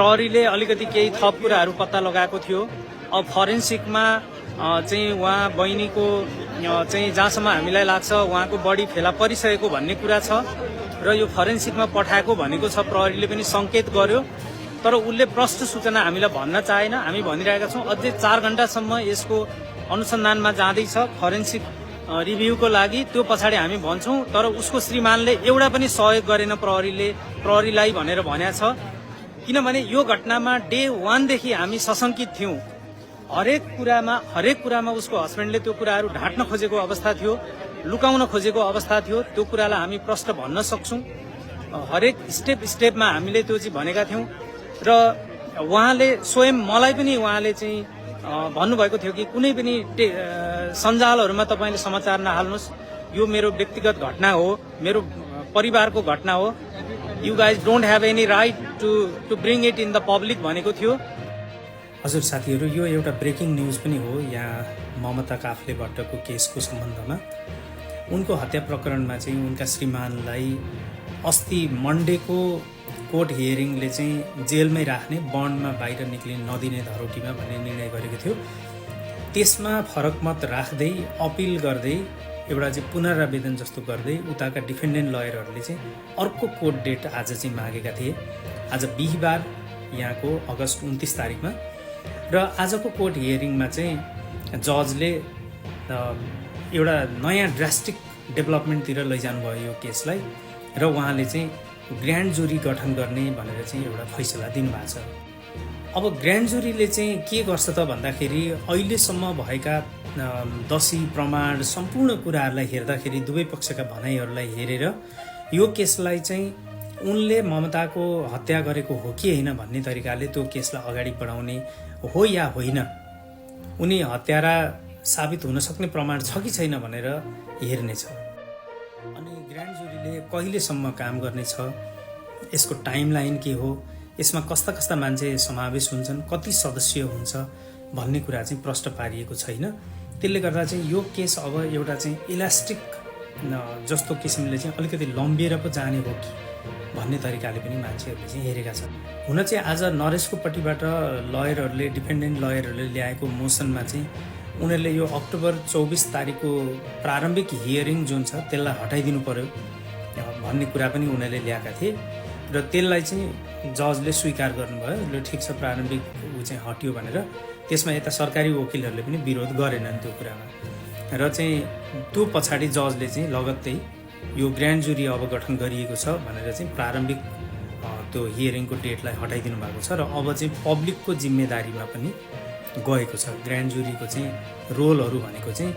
प्रहरीले अलिकति केही थप कुराहरू पत्ता लगाएको थियो। अब फरेन्सिकमा चाहिँ उहाँ बहिनीको चाहिँ जहाँसम्म हामीलाई लाग्छ उहाँको बडी फेला परिसकेको भन्ने कुरा छ र यो फरेन्सिकमा पठाएको भनेको छ। प्रहरीले पनि सङ्केत गर्यो तर उसले प्रष्ट सूचना हामीलाई भन्न चाहेन। हामी भनिरहेका छौँ अझै 4 घण्टासम्म यसको अनुसन्धानमा जाँदैछ फरेन्सिक रिभ्यूको लागि, त्यो पछाडि हामी भन्छौँ। तर उसको श्रीमानले एउटा पनि सहयोग गरेन प्रहरीलाई भनेर भनेको छ। किनभने यो घटनामा डे 1 देखि हामी सशंकित थियौँ। हरेक कुरामा उसको हस्बेन्डले त्यो कुराहरू ढाँट्न खोजेको अवस्था थियो, लुकाउन खोजेको अवस्था थियो। त्यो कुरालाई हामी प्रष्ट भन्न सक्छौँ। हरेक स्टेपमा हामीले त्यो चाहिँ भनेका थियौँ र उहाँले स्वयं मलाई पनि उहाँले चाहिँ भन्नुभएको थियो कि कुनै पनि सञ्जालहरूमा तपाईँले समाचार नहाल्नुहोस्, यो मेरो व्यक्तिगत घटना हो, मेरो परिवारको घटना हो, you guys don't have any right to bring it in the public भनेको थियो। हजुर साथीहरू, यो एउटा ब्रेकिङ न्युज पनि हो यहाँ ममता काफ्ले भट्टको केसको सम्बन्धमा। उनको हत्या प्रकरणमा चाहिँ उनका श्रीमानलाई अस्ति मन्डेको कोर्ट हियरिङले चाहिँ जेलमै राख्ने, बन्डमा बाहिर निक्लिन नदिने धरोटीमा भन्ने निर्णय गरेको थियो। त्यसमा फरक मत राख्दै अपिल गर्दै एउटा चाहिँ पुनरावेदन जस्तो गर्दै उताका डिफेन्डेन्ट लयरहरूले चाहिँ अर्को कोर्ट डेट आज चाहिँ मागेका थिए। आज बिहिबार यहाँको अगस्त 29 तारिकमा र आजको कोर्ट हियरिङमा चाहिँ जजले एउटा नयाँ ड्रास्टिक डेभलपमेन्टतिर लैजानुभयो यो केसलाई र उहाँले चाहिँ ग्रान्ड जुरी गठन गर्ने भनेर चाहिँ एउटा फैसला दिनुभएको छ। अब ग्रान्ड जुरीले चाहिँ के गर्छ त भन्दाखेरि अहिलेसम्म भएका दसी प्रमाण सम्पूर्ण कुराहरूलाई हेर्दाखेरि दुवै पक्षका भनाइहरूलाई हेरेर यो केसलाई चाहिँ उनले ममताको हत्या गरेको हो कि होइन भन्ने तरिकाले त्यो केसलाई अगाडि बढाउने हो या होइन, उनी हत्यारा साबित हुन सक्ने प्रमाण छ कि छैन भनेर हेर्नेछ। अनि ग्रान्ड जुरीले कहिलेसम्म काम गर्नेछ, यसको टाइमलाइन के हो, यसमा कस्ता कस्ता मान्छे समावेश हुन्छन्, कति सदस्य हुन्छ भन्ने कुरा चाहिँ प्रष्ट पारिएको छैन। त्यसले गर्दा चाहिँ यो केस अब एउटा चाहिँ इलास्टिक जस्तो किसिमले चाहिँ अलिकति लम्बिएर पो जाने हो कि भन्ने तरिकाले पनि मान्छेहरूले चाहिँ हेरेका छन्। हुन चाहिँ आज नरेशको पट्टिबाट लयरहरूले, डिफेन्डेन्ट लयरहरूले ल्याएको मोसनमा चाहिँ उनीहरूले यो अक्टोबर 24 तारिकको प्रारम्भिक हियरिङ जुन छ त्यसलाई हटाइदिनु पर्यो भन्ने कुरा पनि उनीहरूले ल्याएका थिए र त्यसलाई चाहिँ जजले स्वीकार गर्नुभयो। ल ठिक छ, प्रारम्भिक चाहिँ हट्यो भनेर। त्यसमा यता सरकारी वकिलहरूले पनि विरोध गरेनन् त्यो कुरामा र चाहिँ त्यो पछाडि जजले चाहिँ लगत्तै यो ग्रान्ड जुरी अब गठन गरिएको छ भनेर चाहिँ प्रारम्भिक त्यो हियरिङको डेटलाई हटाइदिनु भएको छ र अब चाहिँ पब्लिकको जिम्मेदारीमा पनि गएको छ। ग्रान्ड जुरीको चाहिँ रोलहरू भनेको चाहिँ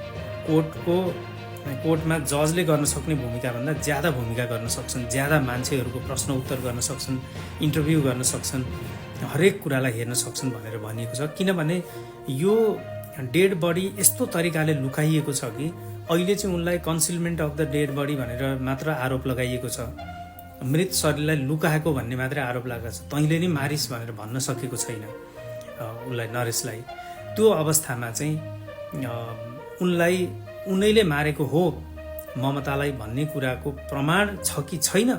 कोर्टमा जजले गर्न सक्ने भूमिकाभन्दा ज्यादा भूमिका गर्न सक्छन्, ज्यादा मान्छेहरूको प्रश्न उत्तर गर्न सक्छन्, इन्टरभ्यू गर्न सक्छन्, हरेक कुरालाई हेर्न सक्छन् भनेर भनिएको छ। किनभने यो डेड बडी यस्तो तरिकाले लुकाइएको छ कि अहिले चाहिँ उनलाई कन्सिलमेन्ट अफ द डेड बडी भनेर मात्र आरोप लगाइएको छ। मृत शरीरलाई लुकाएको भन्ने मात्रै आरोप लागेको छ, तैँले नै मारिस भनेर भन्न सकेको छैन उसलाई, नरेशलाई। त्यो अवस्थामा चाहिँ उनैले मारेको हो ममतालाई भन्ने कुराको प्रमाण छ कि छैन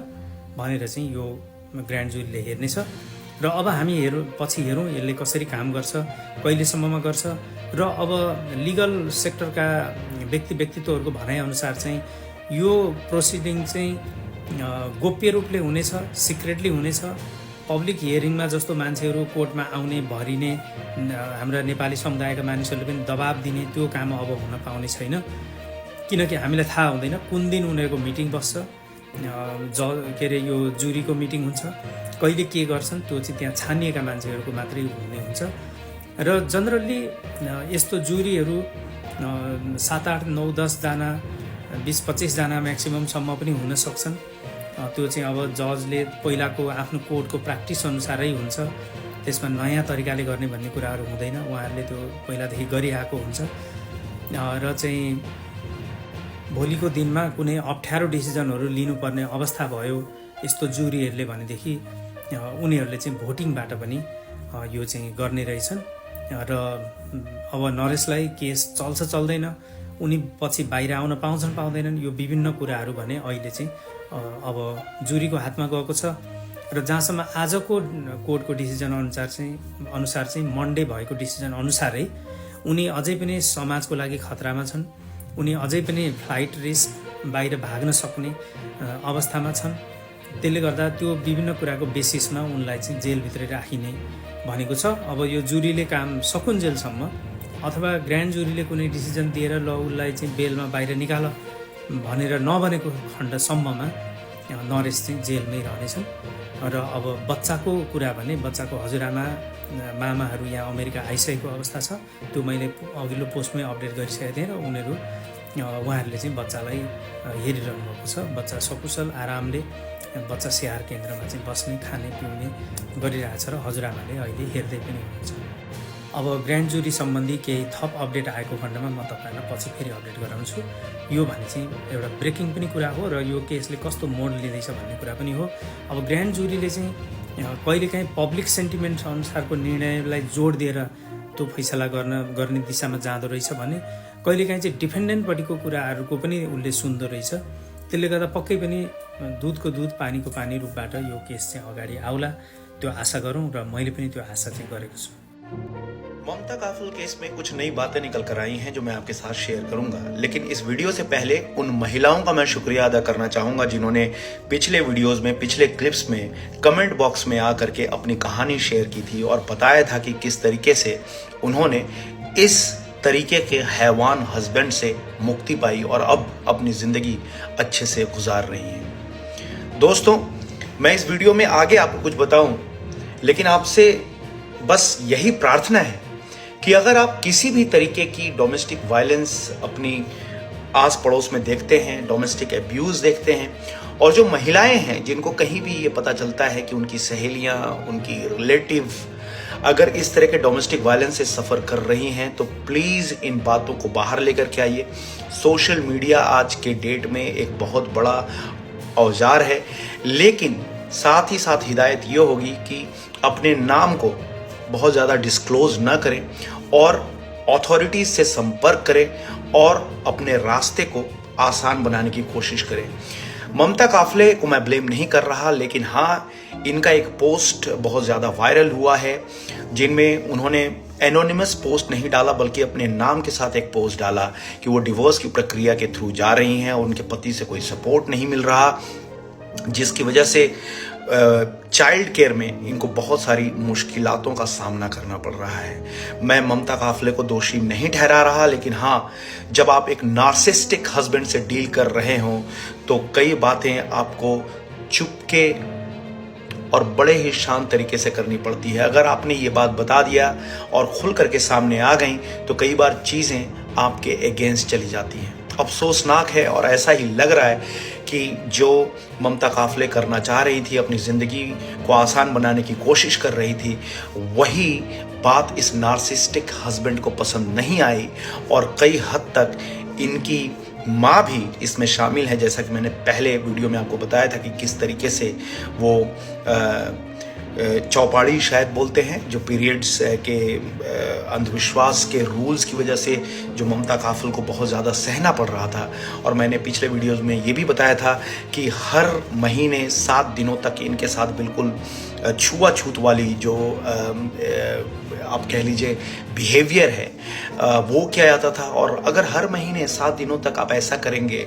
भनेर चाहिँ यो ग्रान्ड जुरीले हेर्नेछ र अब हामी पछि हेरौँ यसले कसरी काम गर्छ, कहिलेसम्ममा गर्छ र अब लिगल सेक्टरका व्यक्तित्वहरूको भनाइअनुसार चाहिँ यो प्रोसिडिङ चाहिँ गोप्य रूपले हुनेछ, सिक्रेटली हुनेछ। पब्लिक हियरिङमा जस्तो मान्छेहरू कोर्टमा आउने, भरिने, हाम्रा नेपाली समुदायका मानिसहरूले पनि दबाब दिने त्यो काम अब हुन पाउने छैन। किनकि हामीलाई थाहा हुँदैन कुन दिन उनीहरूको मिटिङ बस्छ, के अरे यो जुरीको मिटिङ हुन्छ, कहिले के गर्छन्, त्यो चाहिँ त्यहाँ छानिएका मान्छेहरूको मात्रै हुने हुन्छ। र जनरली यस्तो जुरीहरू 7, 8, 9, 10 जना, 20-25 जना म्याक्सिममसम्म पनि हुन सक्छन्। त्यो चाहिँ अब जजले पहिलाको आफ्नो कोर्टको प्र्याक्टिस अनुसारै हुन्छ, त्यसमा नयाँ तरिकाले गर्ने भन्ने कुराहरू हुँदैन, उहाँहरूले त्यो पहिलादेखि गरिआएको हुन्छ। र चाहिँ भोलिको दिनमा कुनै अप्ठ्यारो डिसिजनहरू लिनुपर्ने अवस्था भयो यस्तो जुरीहरूले भनेदेखि उनीहरूले चाहिँ भोटिङबाट पनि यो चाहिँ गर्ने रहेछन्। र अब नरेशलाई केस चल्छ चल्दैन, उनी पछि बाहिर आउन पाउँछन् पाउँदैनन्, यो विभिन्न कुराहरू भने अहिले चाहिँ अब जुरीको हातमा गएको छ र जहाँसम्म आजको कोर्टको डिसिजन अनुसार चाहिँ मन्डे भएको डिसिजन अनुसारै उनी अझै पनि समाजको लागि खतरामा छन्। उनी अझै पनि फ्लाइट रिस्क बाहिर भाग्न सक्ने अवस्थामा छन्। त्यसले गर्दा त्यो विभिन्न कुराको बेसिसमा उनलाई चाहिँ जेलभित्रै राखिने भनेको छ। अब यो जुरीले काम सकुन्जेलसम्म अथवा ग्रान्ड जुरीले कुनै डिसिजन दिएर ल उसलाई चाहिँ बेलमा बाहिर निकाल भनेर नबनेको खण्डसम्ममा नरेश चाहिँ जेलमै रहनेछन्। र अब बच्चाको कुरा भने बच्चाको हजुरआमा मामाहरू यहाँ अमेरिका आइसकेको अवस्था छ। त्यो मैले अघिल्लो पोस्टमै अपडेट गरिसकेको थिएँ र उहाँहरूले चाहिँ बच्चालाई हेरिरहनु भएको छ। बच्चा सकुशल आरामले बच्चा स्याहार केन्द्रमा चाहिँ बस्ने खाने पिउने गरिरहेछ र हजुरआमाले अहिले हेर्दै पनि हुनुहुन्छ। अब ग्रान्ड जुरी सम्बन्धी केही थप अपडेट आएको खण्डमा म तपाईँलाई पछि फेरि अपडेट गराउँछु। यो भने चाहिँ एउटा ब्रेकिङ पनि कुरा हो र यो केसले कस्तो मोड लिँदैछ भन्ने कुरा पनि हो। अब ग्रान्ड जुरीले चाहिँ कहिलेकाहीँ पब्लिक सेन्टिमेन्ट अनुसारको निर्णयलाई जोड दिएर त्यो फैसला गर्ने दिशामा जाँदो रहेछ भने कहिलेकाहीँ चाहिँ डिफेन्डेन्टपट्टिको कुराहरूको पनि उसले सुन्दो रहेछ। त्यसले गर्दा पक्कै पनि दुधको दुध पानीको पानी रूपबाट यो केस चाहिँ अगाडि आउला त्यो आशा गरौँ र मैले पनि त्यो आशा चाहिँ गरेको छु। ममता काफिल केस में कुछ नई बातें निकल कर आई हैं जो मैं आपके साथ शेयर करूंगा, लेकिन इस वीडियो से पहले उन महिलाओं का मैं शुक्रिया अदा करना चाहूंगा जिन्होंने पिछले वीडियोस में, पिछले क्लिप्स में कमेंट बॉक्स में आकर के अपनी कहानी शेयर की थी और बताया था कि किस तरीके से उन्होंने इस तरीके के हैवान हस्बैंड से मुक्ति पाई और अब अपनी जिंदगी अच्छे से गुजार रही हैं। दोस्तों, मैं इस वीडियो में आगे आपको कुछ बताऊं, लेकिन आपसे बस यही प्रार्थना है कि अगर आप किसी भी तरीके की डोमेस्टिक वायलेंस अपनी आस पड़ोस में देखते हैं, डोमेस्टिक एब्यूज़ देखते हैं, और जो महिलाएं हैं जिनको कहीं भी ये पता चलता है कि उनकी सहेलियां, उनकी रिलेटिव अगर इस तरह के डोमेस्टिक वायलेंस से सफ़र कर रही हैं, तो प्लीज़ इन बातों को बाहर लेकर के आइए। सोशल मीडिया आज के डेट में एक बहुत बड़ा औजार है, लेकिन साथ ही साथ हिदायत ये होगी कि अपने नाम को बहुत ज़्यादा डिस्क्लोज ना करें और अथॉरिटीज़ से संपर्क करें और अपने रास्ते को आसान बनाने की कोशिश करें। ममता काफिले को मैं ब्लेम नहीं कर रहा, लेकिन हाँ, इनका एक पोस्ट बहुत ज़्यादा वायरल हुआ है जिनमें उन्होंने एनोनिमस पोस्ट नहीं डाला बल्कि अपने नाम के साथ एक पोस्ट डाला कि वो डिवोर्स की प्रक्रिया के थ्रू जा रही हैं और उनके पति से कोई सपोर्ट नहीं मिल रहा, जिसकी वजह से चाइल्ड केयर में इनको बहुत सारी मुश्किलातों का सामना करना पड़ रहा है। मैं ममता काफिले को दोषी नहीं ठहरा रहा, लेकिन हाँ, जब आप एक नार्सिस्टिक हस्बैंड से डील कर रहे हों तो कई बातें आपको चुपके और बड़े ही शांत तरीके से करनी पड़ती है। अगर आपने ये बात बता दिया और खुल करके सामने आ गई तो कई बार चीज़ें आपके अगेंस्ट चली जाती हैं। अफसोसनाक है और ऐसा ही लग रहा है कि जो ममता काफिले करना चाह रही थी, अपनी ज़िंदगी को आसान बनाने की कोशिश कर रही थी, वही बात इस नार्सिस्टिक हस्बैंड को पसंद नहीं आई और कई हद तक इनकी माँ भी इसमें शामिल है। जैसा कि मैंने पहले वीडियो में आपको बताया था कि किस तरीके से वो चौपाड़ी शायद बोलते हैं, जो पीरियड्स के अंधविश्वास के रूल्स की वजह से जो ममता काफिल को बहुत ज़्यादा सहना पड़ रहा था। और मैंने पिछले वीडियोस में ये भी बताया था कि हर महीने 7 दिनों तक इनके साथ बिल्कुल छुआछूत वाली जो आप कह लीजिए बिहेवियर है वो किया जाता था। और अगर हर महीने 7 दिनों तक आप ऐसा करेंगे,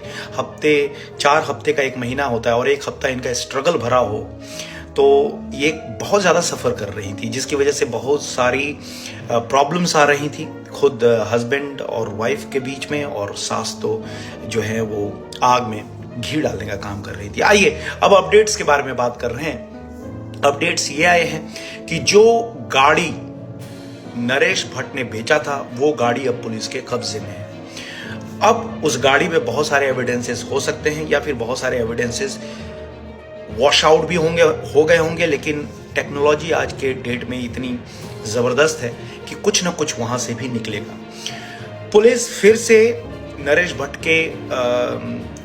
4 हफ्ते का एक महीना होता है और एक हफ्ता इनका स्ट्रगल भरा हो, तो ये बहुत ज़्यादा सफ़र कर रही थी, जिसकी वजह से बहुत सारी प्रॉब्लम्स आ रही थी खुद हस्बैंड और वाइफ के बीच में, और सास तो जो है वो आग में घी डालने का काम कर रही थी। आइए अब अपडेट्स के बारे में बात कर रहे हैं। अपडेट्स ये आए हैं कि जो गाड़ी नरेश भट्ट ने बेचा था वो गाड़ी अब पुलिस के कब्जे में है। अब उस गाड़ी में बहुत सारे एविडेंसेस हो सकते हैं या फिर बहुत सारे एविडेंसेस वॉश आउट भी हो गए होंगे, लेकिन टेक्नोलॉजी आज के डेट में इतनी ज़बरदस्त है कि कुछ ना कुछ वहाँ से भी निकलेगा। पुलिस फिर से नरेश भट्ट के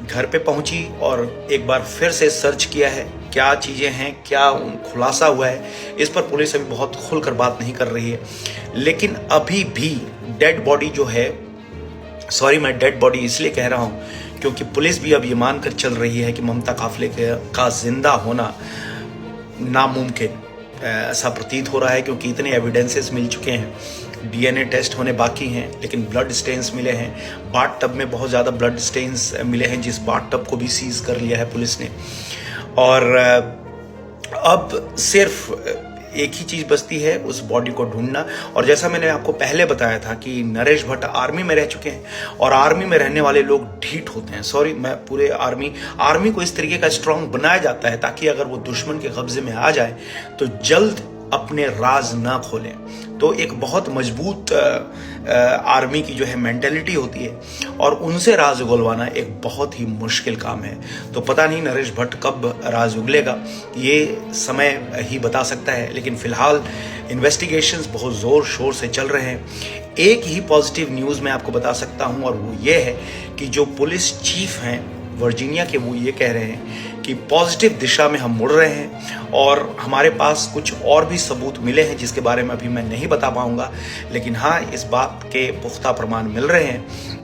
घर पे पहुंची और एक बार फिर से सर्च किया है, क्या चीज़ें हैं, क्या खुलासा हुआ है, इस पर पुलिस अभी बहुत खुलकर बात नहीं कर रही है। लेकिन अभी भी डेड बॉडी जो है, सॉरी मैं डेड बॉडी इसलिए कह रहा हूँ क्योंकि पुलिस भी अब ये मानकर चल रही है कि ममता काफिले का जिंदा होना नामुमकिन ऐसा प्रतीत हो रहा है, क्योंकि इतने एविडेंसेस मिल चुके हैं, डीएनए टेस्ट होने बाकी हैं, लेकिन ब्लड स्टेन्स मिले हैं। बाथ टब में बहुत ज़्यादा ब्लड स्टेन्स मिले हैं, जिस बाथ टब को भी सीज कर लिया है पुलिस ने। और अब सिर्फ एक ही चीज़ बचती है, उस बॉडी को ढूंढना। और जैसा मैंने आपको पहले बताया था कि नरेश भट्ट आर्मी में रह चुके हैं, और आर्मी में रहने वाले लोग ढीठ होते हैं। सॉरी, मैं पूरे आर्मी को इस तरीके का स्ट्रांग बनाया जाता है ताकि अगर वो दुश्मन के कब्जे में आ जाए तो जल्द अपने राज ना खोलें। तो एक बहुत मजबूत आर्मी की जो है मेंटेलिटी होती है, और उनसे राज उगलवाना एक बहुत ही मुश्किल काम है। तो पता नहीं नरेश भट्ट कब राज उगलेगा, ये समय ही बता सकता है। लेकिन फिलहाल इन्वेस्टिगेशंस बहुत ज़ोर शोर से चल रहे हैं। एक ही पॉजिटिव न्यूज़ मैं आपको बता सकता हूं, और वो ये है कि जो पुलिस चीफ हैं वर्जीनिया के, वो ये कह रहे हैं कि पॉजिटिव दिशा में हम मुड़ रहे हैं, और हमारे पास कुछ और भी सबूत मिले हैं जिसके बारे में अभी मैं नहीं बता पाऊंगा, लेकिन हाँ, इस बात के पुख्ता प्रमाण मिल रहे हैं